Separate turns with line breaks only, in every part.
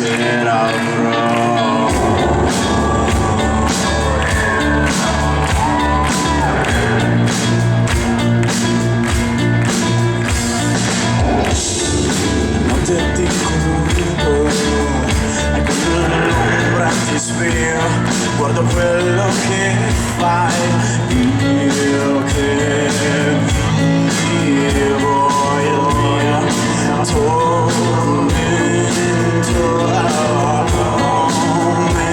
sera avrò. Notte ti curo e con l'ombra ti spio, guardo quello che fai, io che vivo il mio tormento come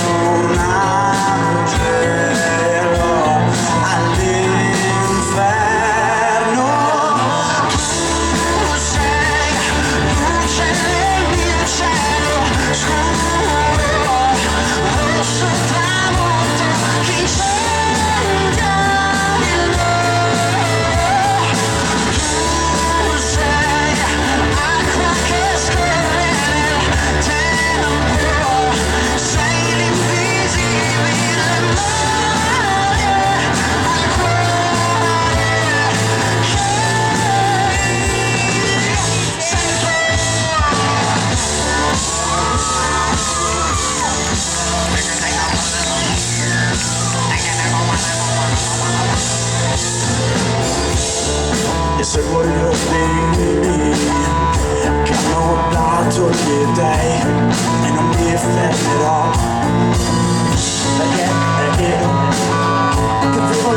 un angelo all'inferno. Tu sei luce nel mio cielo scuro, rosso tramonto che incendia il mare. Tu sei acqua che scorre nel tempo, sei l'invisibile mare al cuore che sento. E seguo gli ordini che hanno dato gli dèi e non mi fermerò, perché è io che vivo